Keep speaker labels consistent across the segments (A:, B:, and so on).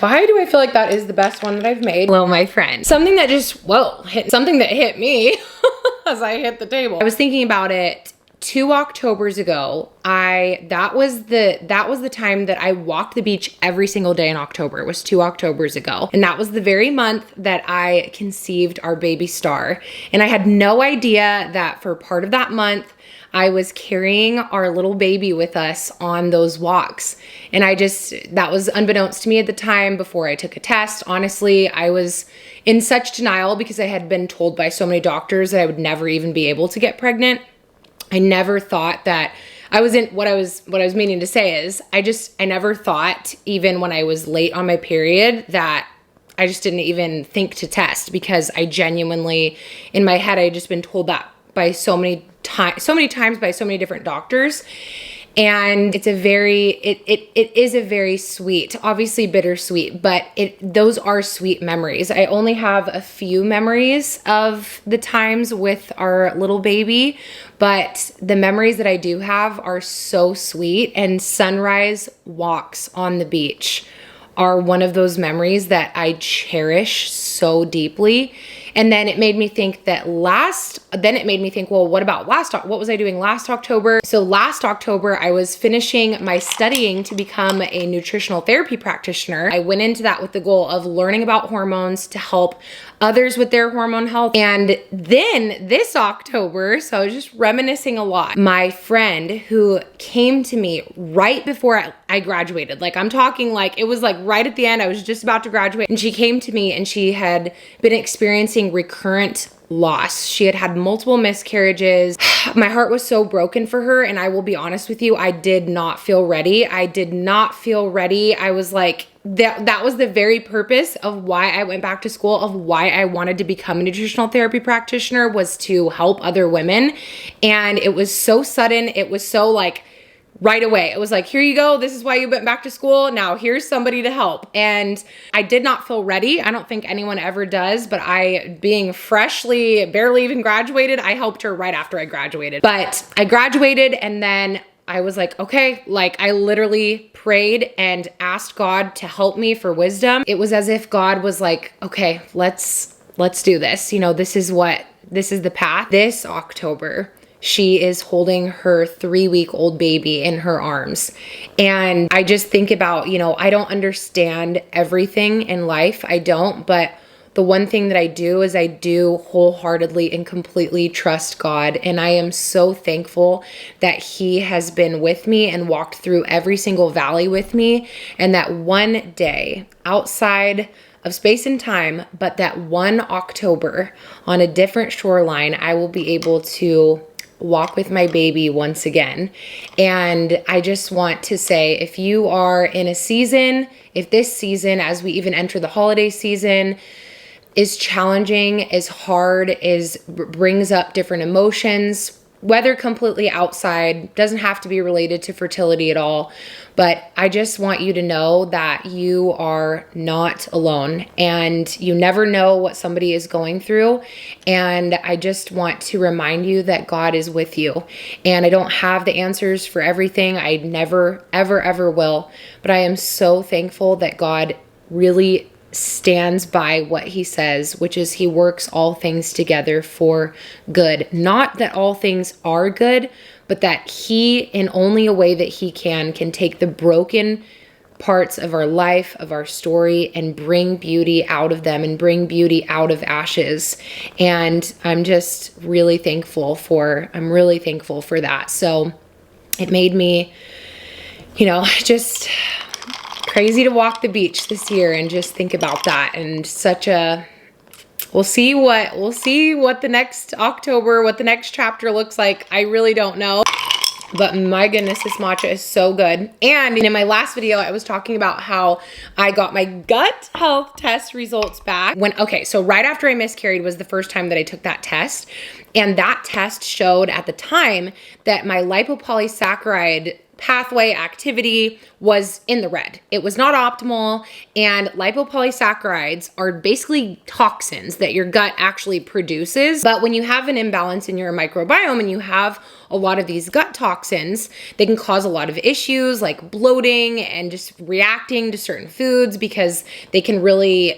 A: Why do I feel like that is the best one that I've made? Hello, my friend. Something that just, something that hit me as I hit the table. I was thinking about it 2 Octobers ago. That was the time that I walked the beach every single day in October. It was 2 Octobers ago. And that was the very month that I conceived our baby Star. And I had no idea that for part of that month, I was carrying our little baby with us on those walks. And that was unbeknownst to me at the time before I took a test. Honestly, I was in such denial because I had been told by so many doctors that I would never even be able to get pregnant. I never thought that what I was meaning to say is I never thought, even when I was late on my period, that I just didn't even think to test, because I genuinely, in my head, I had just been told that by so many times by so many different doctors. And it is a very sweet, obviously bittersweet, but those are sweet memories. I only have a few memories of the times with our little baby, but the memories that I do have are so sweet. And sunrise walks on the beach are one of those memories that I cherish so deeply. And then it made me think well, what about what was I doing last October? So last October, I was finishing my studying to become a nutritional therapy practitioner. I went into that with the goal of learning about hormones to help others with their hormone health. And then this October, so I was just reminiscing a lot, my friend who came to me right before I graduated, like I'm talking like it was like right at the end, I was just about to graduate, and she came to me and she had been experiencing recurrent loss. She had had multiple miscarriages. My heart was so broken for her, and I will be honest with you, I did not feel ready. I was like, that was the very purpose of why I went back to school, of why I wanted to become a nutritional therapy practitioner, was to help other women. And it was so sudden. It was so like right away. It was like, here you go. This is why you went back to school. Now here's somebody to help. And I did not feel ready. I don't think anyone ever does, but being barely even graduated, I helped her right after I graduated. But I graduated, and then I was like, okay, like I literally prayed and asked God to help me for wisdom. It was as if God was like, okay, let's do this. This is the path. This October, she is holding her 3-week-old baby in her arms. And I just think about, I don't understand everything in life. I don't, but the one thing that I do is I do wholeheartedly and completely trust God. And I am so thankful that He has been with me and walked through every single valley with me. And that one day outside of space and time, but that one October on a different shoreline, I will be able to walk with my baby once again. And I just want to say, if you are in a season, if this season, as we even enter the holiday season, is challenging, is hard, brings up different emotions, whether completely outside, doesn't have to be related to fertility at all. But I just want you to know that you are not alone, and you never know what somebody is going through. And I just want to remind you that God is with you. And I don't have the answers for everything. I never, ever, ever will. But I am so thankful that God really stands by what He says, which is He works all things together for good. Not that all things are good, but that He, in only a way that He can take the broken parts of our life, of our story, and bring beauty out of them, and bring beauty out of ashes. And I'm just really thankful for that. So it made me, just crazy to walk the beach this year and just think about that. And we'll see what the next October, what the next chapter looks like. I really don't know. But my goodness, this matcha is so good. And in my last video, I was talking about how I got my gut health test results back. So right after I miscarried was the first time that I took that test. And that test showed at the time that my lipopolysaccharide pathway activity was in the red. It was not optimal, and lipopolysaccharides are basically toxins that your gut actually produces. But when you have an imbalance in your microbiome and you have a lot of these gut toxins, they can cause a lot of issues like bloating and just reacting to certain foods because they can really,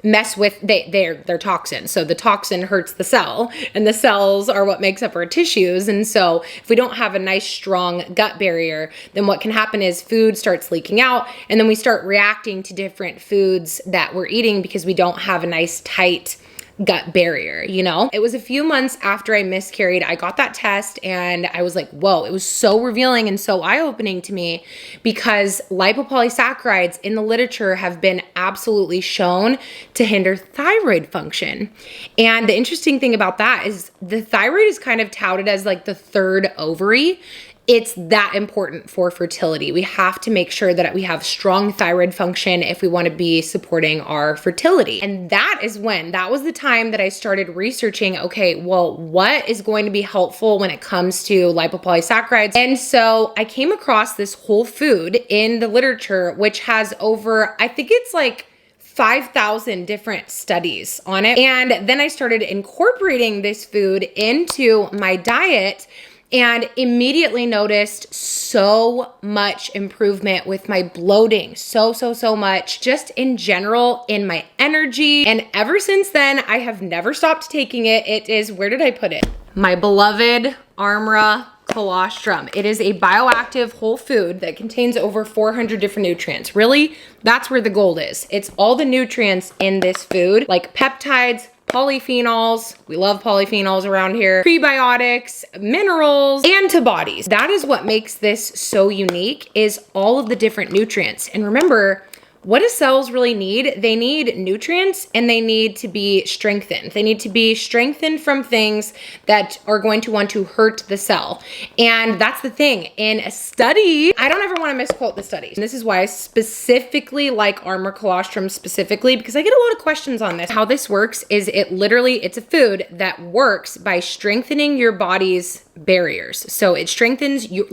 A: mess with they're toxins. So the toxin hurts the cell, and the cells are what makes up our tissues. And so if we don't have a nice strong gut barrier, then what can happen is food starts leaking out, and then we start reacting to different foods that we're eating because we don't have a nice tight gut barrier. It was a few months after I miscarried, I got that test, and I was like, whoa, it was so revealing and so eye-opening to me, because lipopolysaccharides in the literature have been absolutely shown to hinder thyroid function. And the interesting thing about that is the thyroid is kind of touted as like the third ovary. It's that important for fertility. We have to make sure that we have strong thyroid function if we want to be supporting our fertility. And that was the time that I started researching, okay, well, what is going to be helpful when it comes to lipopolysaccharides? And so I came across this whole food in the literature, which has over, I think it's like 5,000 different studies on it. And then I started incorporating this food into my diet, and immediately noticed so much improvement with my bloating, so much, just in general in my energy. And ever since then, I have never stopped taking it. It is, where did I put it? My beloved Armra colostrum. It is a bioactive whole food that contains over 400 different nutrients. Really, that's where the gold is. It's all the nutrients in this food, like peptides, polyphenols, we love polyphenols around here, prebiotics, minerals, antibodies. That is what makes this so unique, is all of the different nutrients. And remember, what do cells really need? They need nutrients, and they need to be strengthened. They need to be strengthened from things that are going to want to hurt the cell. And that's the thing. In a study, I don't ever want to misquote the studies. And this is why I specifically like Armra colostrum specifically, because I get a lot of questions on this. How this works is it's a food that works by strengthening your body's barriers. So it strengthens you,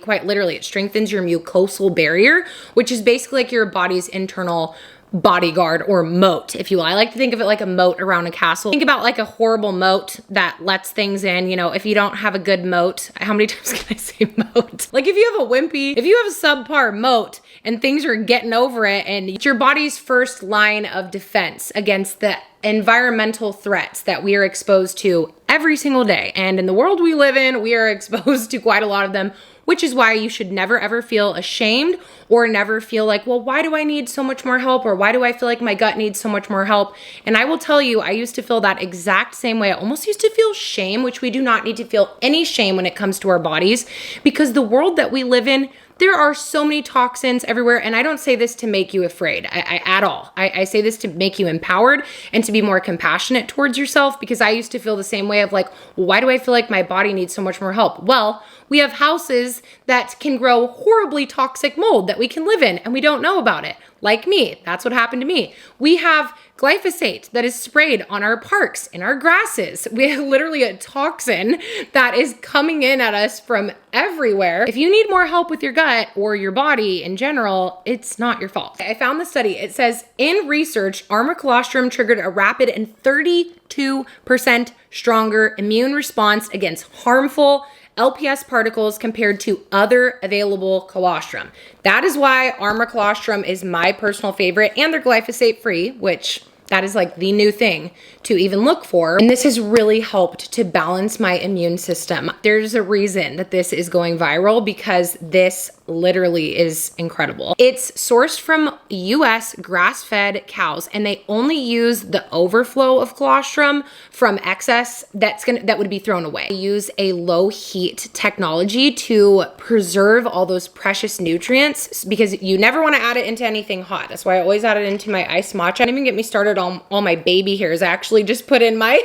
A: quite literally, it strengthens your mucosal barrier, which is basically like your body's internal bodyguard or moat, if you will. I like to think of it like a moat around a castle. Think about like a horrible moat that lets things in. If you don't have a good moat, how many times can I say moat? Like if you have if you have a subpar moat and things are getting over it, and it's your body's first line of defense against the environmental threats that we are exposed to every single day. And in the world we live in, we are exposed to quite a lot of them, which is why you should never ever feel ashamed or never feel like, well, why do I need so much more help? Or why do I feel like my gut needs so much more help? And I will tell you, I used to feel that exact same way. I almost used to feel shame, which we do not need to feel any shame when it comes to our bodies, because the world that we live in, there are so many toxins everywhere. And I don't say this to make you afraid at all. I say this to make you empowered and to be more compassionate towards yourself, because I used to feel the same way of like, well, why do I feel like my body needs so much more help? Well, we have houses that can grow horribly toxic mold that we can live in, and we don't know about it. Like me, that's what happened to me. We have glyphosate that is sprayed on our parks, in our grasses. We have literally a toxin that is coming in at us from everywhere. If you need more help with your gut or your body in general, it's not your fault. I found the study. It says, in research, Armra colostrum triggered a rapid and 32% stronger immune response against harmful LPS particles compared to other available colostrum. That is why Armra colostrum is my personal favorite, and they're glyphosate free, which that is like the new thing to even look for. And this has really helped to balance my immune system. There's a reason that this is going viral, because this literally is incredible. It's sourced from US grass-fed cows, and they only use the overflow of colostrum from excess that would be thrown away. They use a low heat technology to preserve all those precious nutrients, because you never want to add it into anything hot. That's why I always add it into my iced matcha. Don't even get me started on all my baby hairs. I actually just put in my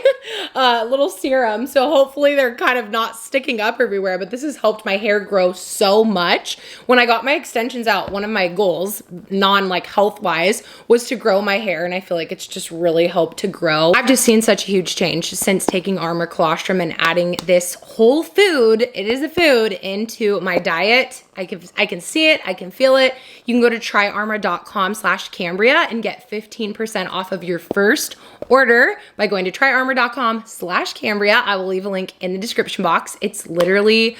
A: little serum, so hopefully they're kind of not sticking up everywhere, but this has helped my hair grow so much. when I got my extensions out, one of my goals, like health wise, was to grow my hair. And I feel like it's just really helped to grow. I've just seen such a huge change since taking Armor Colostrum and adding this whole food, it is a food, into my diet. I can see it, I can feel it. You can go to tryarmor.com/Cambria and get 15% off of your first order by going to tryarmor.com/Cambria. I will leave a link in the description box. It's literally,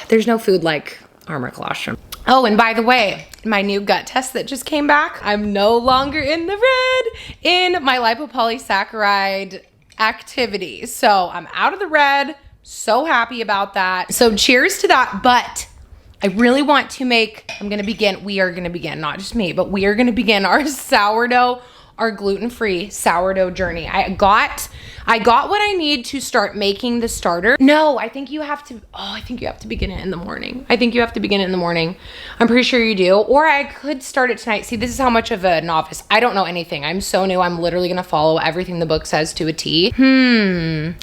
A: there's no food like Armor Colostrum. Oh, and by the way, my new gut test that just came back, I'm no longer in the red in my lipopolysaccharide activity. So I'm out of the red, so happy about that. So cheers to that, but I really want to we are gonna begin, not just me, but we are gonna begin our sourdough, our gluten-free sourdough journey. I got what I need to start making the starter. No, I think you have to begin it in the morning. I'm pretty sure you do. Or I could start it tonight. See, this is how much of a novice. I don't know anything. I'm so new. I'm literally gonna follow everything the book says to a T.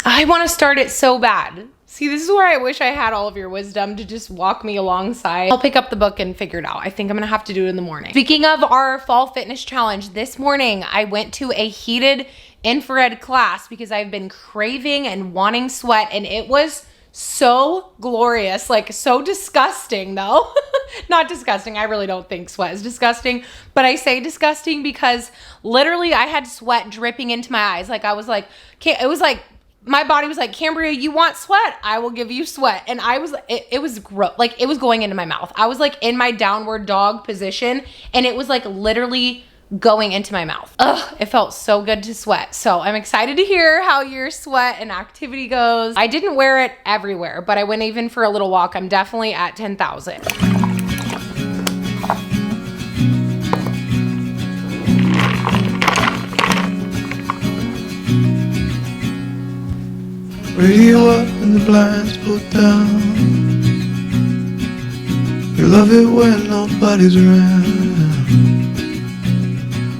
A: I wanna start it so bad. See, this is where I wish I had all of your wisdom to just walk me alongside. I'll pick up the book and figure it out. I think I'm gonna have to do it in the morning. Speaking of our fall fitness challenge, this morning I went to a heated infrared class because I've been craving and wanting sweat, and it was so glorious, like so disgusting though. Not disgusting, I really don't think sweat is disgusting, but I say disgusting because literally I had sweat dripping into my eyes. Like I was like, it was like, my body was like, Cambria, you want sweat? I will give you sweat. And I was, it was gross. Like it was going into my mouth. I was like in my downward dog position and it was like literally going into my mouth. Ugh, it felt so good to sweat. So I'm excited to hear how your sweat and activity goes. I didn't wear it everywhere, but I went even for a little walk. I'm definitely at 10,000.
B: Radio up and the blinds pulled down. You love it when nobody's around.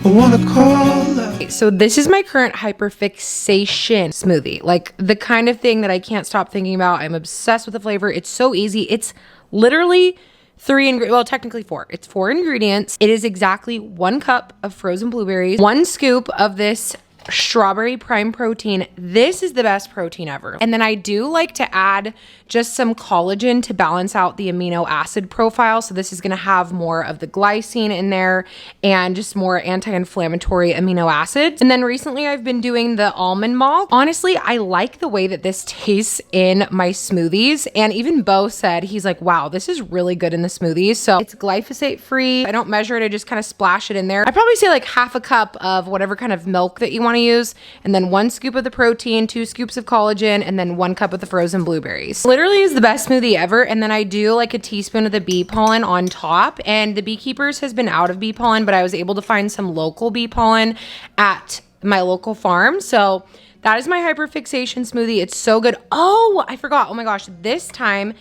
B: I wanna call out.
A: So this is my current hyperfixation smoothie. Like the kind of thing that I can't stop thinking about. I'm obsessed with the flavor. It's so easy. It's literally technically 4. It's 4 ingredients. It is exactly 1 cup of frozen blueberries, 1 scoop of this strawberry prime protein. This is the best protein ever. And then I do like to add just some collagen to balance out the amino acid profile. So this is going to have more of the glycine in there and just more anti-inflammatory amino acids. And then recently I've been doing the almond malt. Honestly, I like the way that this tastes in my smoothies. And even Bo said, he's like, wow, this is really good in the smoothies. So it's glyphosate free. I don't measure it. I just kind of splash it in there. I probably say like half a cup of whatever kind of milk that you want to use, and then 1 scoop of the protein, 2 scoops of collagen, and then 1 cup of the frozen blueberries. Literally is the best smoothie ever. And then I do like a teaspoon of the bee pollen on top, and the Beekeepers has been out of bee pollen, but I was able to find some local bee pollen at my local farm. So that is my hyperfixation smoothie. It's so good. Oh, I forgot. Oh my gosh, this time,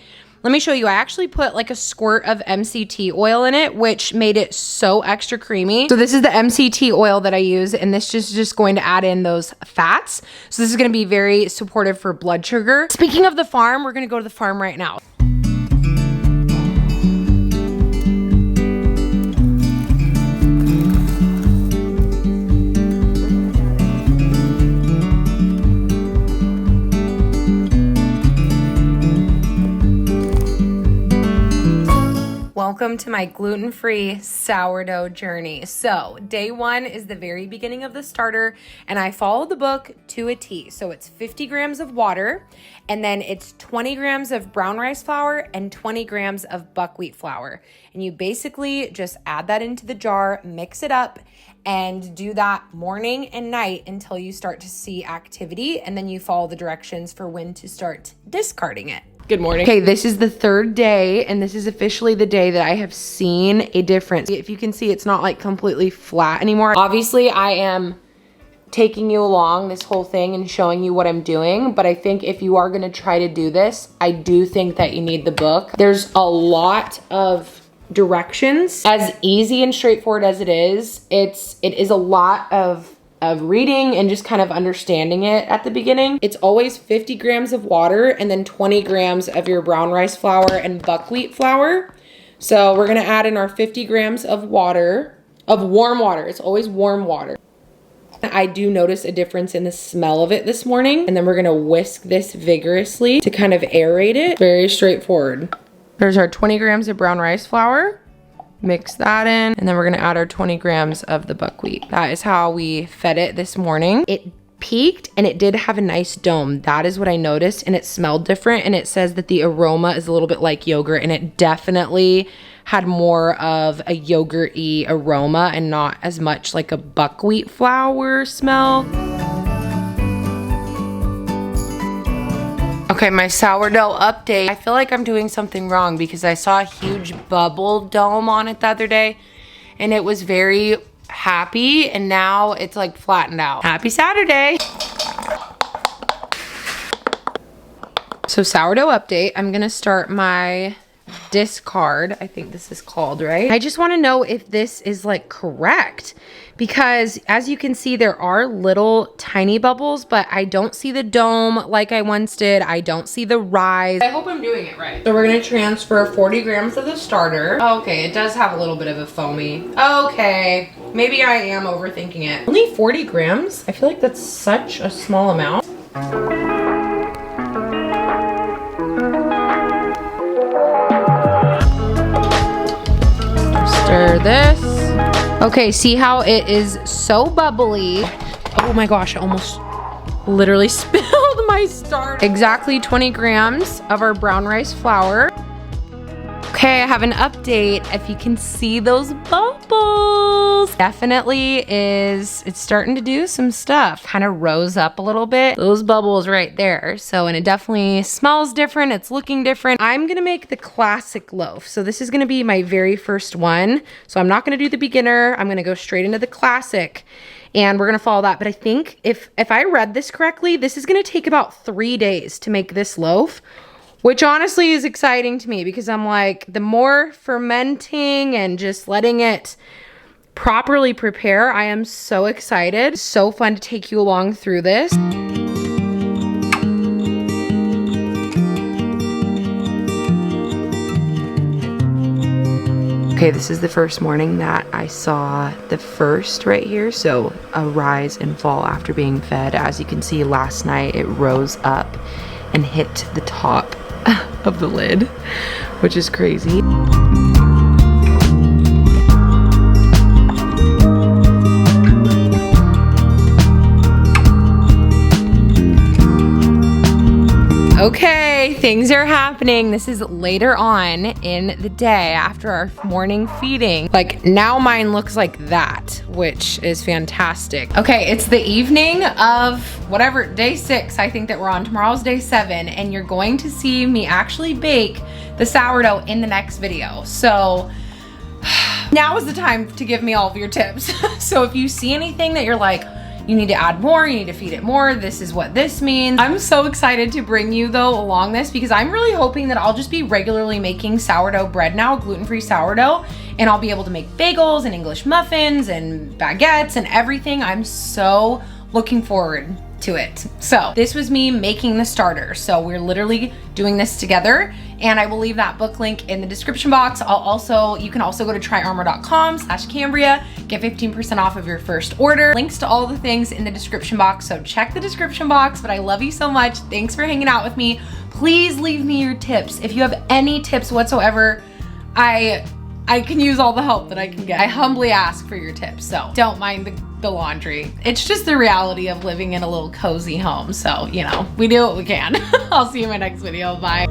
A: let me show you. I actually put like a squirt of MCT oil in it, which made it so extra creamy. So this is the MCT oil that I use, and this is just going to add in those fats. So this is going to be very supportive for blood sugar. Speaking of the farm, we're going to go to the farm right now. Welcome to my gluten-free sourdough journey. So day 1 is the very beginning of the starter, and I followed the book to a T. So it's 50 grams of water, and then it's 20 grams of brown rice flour and 20 grams of buckwheat flour. And you basically just add that into the jar, mix it up, and do that morning and night until you start to see activity, and then you follow the directions for when to start discarding it. Good morning. Okay, this is the 3rd day, and this is officially the day that I have seen a difference. If you can see, it's not like completely flat anymore. Obviously, I am taking you along this whole thing and showing you what I'm doing, but I think if you are gonna try to do this, I do think that you need the book. There's a lot of directions. As easy and straightforward as it is a lot of reading and just kind of understanding it at the beginning. It's always 50 grams of water and then 20 grams of your brown rice flour and buckwheat flour. So we're gonna add in our 50 grams of water, of warm water. It's always warm water. I do notice a difference in the smell of it this morning. And then we're gonna whisk this vigorously to kind of aerate it. Very straightforward. There's our 20 grams of brown rice flour. Mix that in, and then we're gonna add our 20 grams of the buckwheat. That is how we fed it this morning. It peaked and it did have a nice dome. That is what I noticed, and it smelled different, and it says that the aroma is a little bit like yogurt, and it definitely had more of a yogurt-y aroma and not as much like a buckwheat flour smell. Okay, my sourdough update. I feel like I'm doing something wrong because I saw a huge bubble dome on it the other day and it was very happy, and now it's like flattened out. Happy Saturday. So sourdough update, I'm gonna start my discard. I think this is called, right? I just wanna know if this is like correct, because as you can see, there are little tiny bubbles, but I don't see the dome like I once did. I don't see the rise. I hope I'm doing it right. So we're gonna transfer 40 grams of the starter. Okay, it does have a little bit of a foamy. Okay, maybe I am overthinking it. Only 40 grams? I feel like that's such a small amount. Stir this. Okay, see how it is so bubbly. Oh my gosh, I almost literally spilled my starter. Exactly 20 grams of our brown rice flour. Okay, I have an update. If you can see those bubbles, definitely it's starting to do some stuff. Kind of rose up a little bit. Those bubbles right there. So, and it definitely smells different. It's looking different. I'm gonna make the classic loaf. So this is gonna be my very first one. So I'm not gonna do the beginner. I'm gonna go straight into the classic and we're gonna follow that. But I think if I read this correctly, this is gonna take about 3 days to make this loaf, which honestly is exciting to me because I'm like, the more fermenting and just letting it properly prepare, I am so excited. So fun to take you along through this. Okay, this is the first morning that I saw the first right here. So a rise and fall after being fed. As you can see, last night it rose up and hit the top of the lid, which is crazy. Okay, things are happening. This is later on in the day after our morning feeding. Like now mine looks like that, which is fantastic. Okay, it's the evening of whatever, day 6, I think that we're on. Tomorrow's day 7, and you're going to see me actually bake the sourdough in the next video. So now is the time to give me all of your tips. So if you see anything that you're like, you need to add more, you need to feed it more, this is what this means. I'm so excited to bring you though along this because I'm really hoping that I'll just be regularly making sourdough bread now, gluten-free sourdough, and I'll be able to make bagels and English muffins and baguettes and everything. I'm so looking forward to it. So this was me making the starter. So we're literally doing this together, and I will leave that book link in the description box. You can also go to tryarmor.com/Cambria, get 15% off of your first order. Links to all the things in the description box. So check the description box, but I love you so much. Thanks for hanging out with me. Please leave me your tips. If you have any tips whatsoever, I can use all the help that I can get. I humbly ask for your tips, so don't mind the laundry. It's just the reality of living in a little cozy home. So, you know, we do what we can. I'll see you in my next video. Bye.